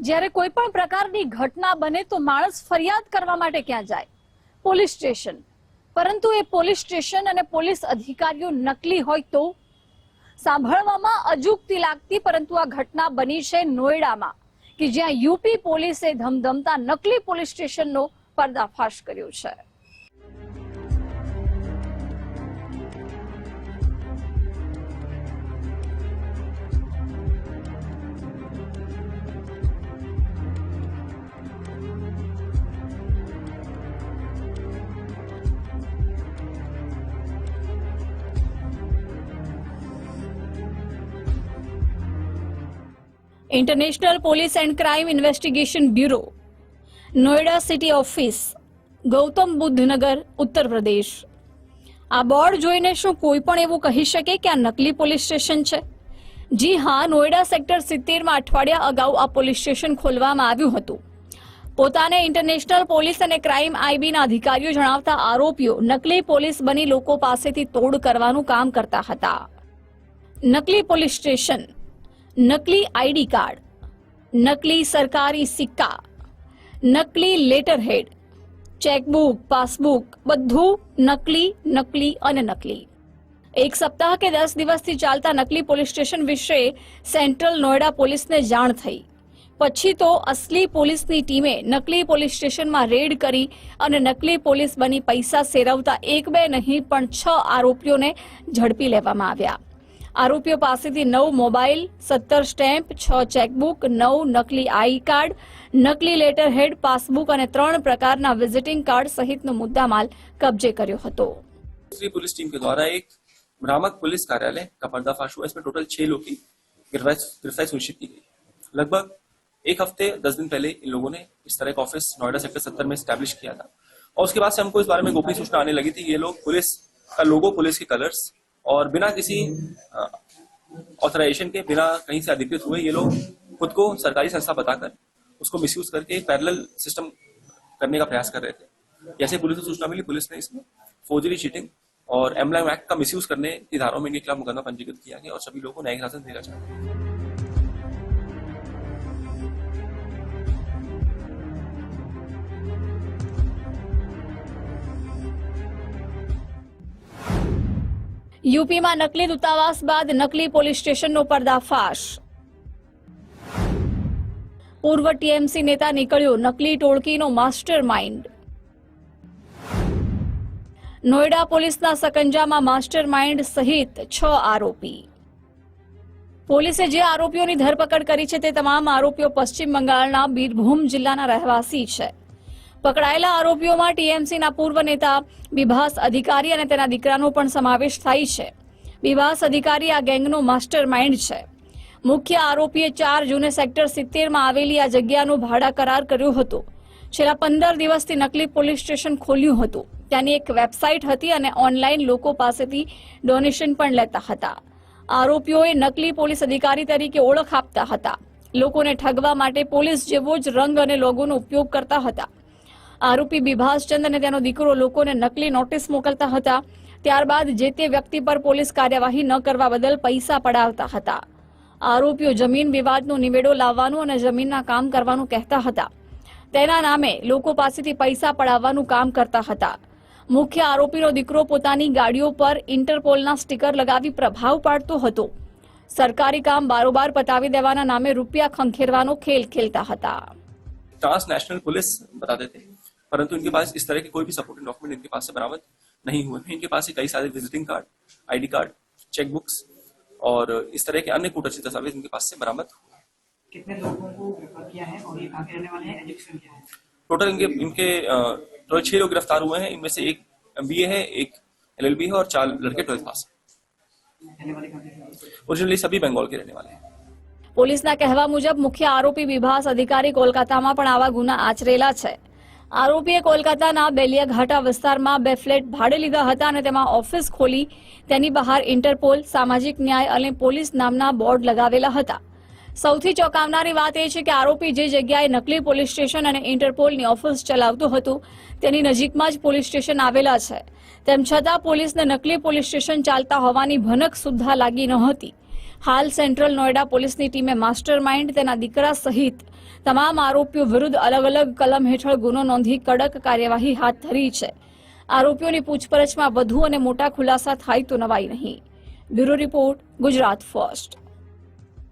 જ્યારે કોઈ પણ પ્રકારની ઘટના બને તો માણસ ફરિયાદ કરવા માટે ક્યાં જાય? Police station. પરંતુ એ પોલીસ સ્ટેશન અને પોલીસ અધિકારીઓ નકલી હોય તો સાંભળવામાં અજુગતી લાગતી પરંતુ આ ઘટના બની છે નોઈડામાં, કે જ્યાં યુપી પોલીસે ધમધમતા નકલી પોલીસ સ્ટેશનનો પર્દાફાશ કર્યો છે. International police and crime investigation bureau, Noida city office, Gautam Buddh Nagar, Uttar Pradesh. आ बोर्ड जोईने शुं कोई पण एवुं कही शके के आ नकली पोलीस स्टेशन छे? जी हाँ, नोएडा सेक्टर 70 में अठवाडिया अगाऊ आ पोलीस स्टेशन खोलवामां आव्युं हतुं. पोताने इंटरनेशनल पोलीस अने क्राइम आईबी ना अधिकारीओ जणावता आरोपीओ नकली पोलीस बनी लोको पासेथी तोड़ करवानुं काम करता हता. नकली पोलीस स्टेशन, नकली आईडी कार्ड, नकली सरकारी सिक्का, नकली लेटर हेड, चेकबुक, पासबुक, बधुं नकली नकली अने नकली. एक सप्ताह के 10 दिवसथी चालता नकली पोलीस स्टेशन विषे सेंट्रल नोएडा पुलिस ने जाण थई. पछी तो असली पुलिसनी टीमे नकली पोलीस स्टेशन में रेड करी अने नकली पोलीस बनी पैसा सेरवता 1-2 नहीं पण 6 आरोपीओने झड़पी लेवामां आव्या. आरोपीओ पासेथी 9 मोबाइल, 17 स्टेम्प, 6 चेकबुक, 9 नकली आई कार्ड, नकली लेटर हेड, पासबुक और 3 प्रकारना विजिटिंग कार्ड सहितनो मुद्दामाल कब्जे कर्यो हतो. पुलिस टीम के द्वारा एक भ्रामक पुलिस कार्यालय का पर्दाफाश हुआ. इसमें टोटल 6 लोग की गिरफ्तारी सुनिश्चित की गई. लगभग एक हफ्ते 10 दिन पहले इन लोगों ने इस तरह का ऑफिस नोएडा सेक्टर 70 में स्टैब्लिश किया था और उसके बाद से हमको इस बारे में गोपनीय सूचना आने लगी थी. ये लोग पुलिस का लोगो, पुलिस के कलर्स और बिना किसी ऑथराइजेशन के, बिना कहीं से अधिकृत हुए ये लोग खुद को सरकारी संस्था बताकर उसको मिसयूज करके पैरेलल सिस्टम करने का प्रयास कर रहे थे. जैसे पुलिस को सूचना मिली, पुलिस ने इसमें फौजरी, चीटिंग और एम्ब्लम एक्ट का मिसयूज करने की धाराओं में इनके खिलाफ मुकदमा पंजीकृत किया गया और सभी लोगों को न्यायिक शासन देना चाहिए. यूपी में नकली दूतावास बाद नकली पोलीस स्टेशन पर्दाफाश. पूर्व टीएमसी नेता निकळ्यो नकली टोळकीनो मास्टर माइंड. नोएडा पोलीसना सकंजामां मास्टर माइंड सहित 6 आरोपी. पोलीसे जे आरोपीओनी धरपकड़ करी छे ते तमाम आरोपीओ पश्चिम बंगाळना बीरभूम जिल्लाना રહેવાસી છે. पकड़ायेला आरोपीओ में टीएमसी ना पूर्व नेता विभास अधिकारी और तेना दीकरानो पण समावेश थाय छे. विभास अधिकारी आ गेंगनो मास्टर माइंड छे. मुख्य आरोपीए 4 जूने सेक्टर 70 में आवेली आ जग्यानो भाड़ा करार कर्यो हतो. छेल्ला 15 दिवसथी नकली पोलीस स्टेशन खोल्युं हतुं. त्यानी एक वेबसाइट हती अने ऑनलाइन लोको पासेथी डोनेशन पण लेता हता. आरोपीओए नकली पोलीस अधिकारी तरीके ओळख आपता हता. लोकोने ठगवा माटे पोलीस जेवो ज रंग अने लोगोनो उपयोग करता हता. आरोपी बिभास चंद अने तेनो दीकरो लोकोने नकली नोटिस मोकलता हता. त्यारबाद जे ते व्यक्ति पर पोलीस कार्यवाही न करवा बदल पैसा पडावता हता. आरोपीओ जमीन विवादनो निवेडो लाववानुं अने जमीनना काम करवानुं कहेता हता. तेना नामे लोको पासेथी पैसा पडाववानुं काम करता हता. मुख्य आरोपीनो दीकरो पोतानी गाड़ीओ पर इंटरपोलना स्टीकर लगावी प्रभाव पाडतो हतो. सरकारी काम बारोबार पतावी देवाना नामे रूपिया खंखेरवानो खेल खेलता हता. ट्रांसनेशनल पुलिस बताते थे, परंतु इनके पास इस तरह के कोई भी सपोर्टिंग डॉक्यूमेंट इनके पास से बरामद नहीं हुए हैं. इनके पास कई सारे visiting card, ID card, chequebooks और इस तरह के अन्य कूटस्थी दस्तावेज इनके पास से बरामद हुए. कितने लोगों को गिरफ्तार किया है और ये कहाँ के रहने वाले हैं? एजुकेशन क्या है? टोटल इनके 6 लोग गिरफ्तार हुए हैं. इनमें से एक MBA है, एक LLB है और 4 लड़के 12th पास रहने वाले कहाँ के? ओरिजिनली सभी बंगाल के रहने वाले हैं. पोलीसना कहेवा मुजब मुख्य आरोपी विभास अधिकारी कोलकातामां पण आवा गुना आचरेला छे. आरोपीए कोलकाताना बेलियाघाटा विस्तारमां 2 फ्लेट भाड़े लीधा हता अने तेमां ऑफिस खोली तेनी बहार इंटरपोल, सामाजिक न्याय अने पोलीस नामना बोर्ड लगावेला हता. सौथी चौंकावनारी वात ए छे के आरोपी जे जग्याए नकली पोलीस स्टेशन अने इंटरपोलनी ऑफिस चलावतो हतो तेनी नजीकमां ज पोलीस स्टेशन आवेला छे. तेम छतां पोलीसने नकली पोलीस स्टेशन चालता होवानी भनक सुद्धा लागी न हती. હાલ સેન્ટ્રલ નોઈડા પોલીસની ટીમે માસ્ટર માઇન્ડ તેના દીકરા સહિત તમામ આરોપીઓ વિરુદ્ધ અલગ અલગ કલમ હેઠળ ગુનો નોંધી કડક કાર્યવાહી હાથ ધરી છે. આરોપીઓની પૂછપરછમાં વધુ અને મોટા ખુલાસા થાય તો નવાઈ નહીં. Bureau report, Gujarat first.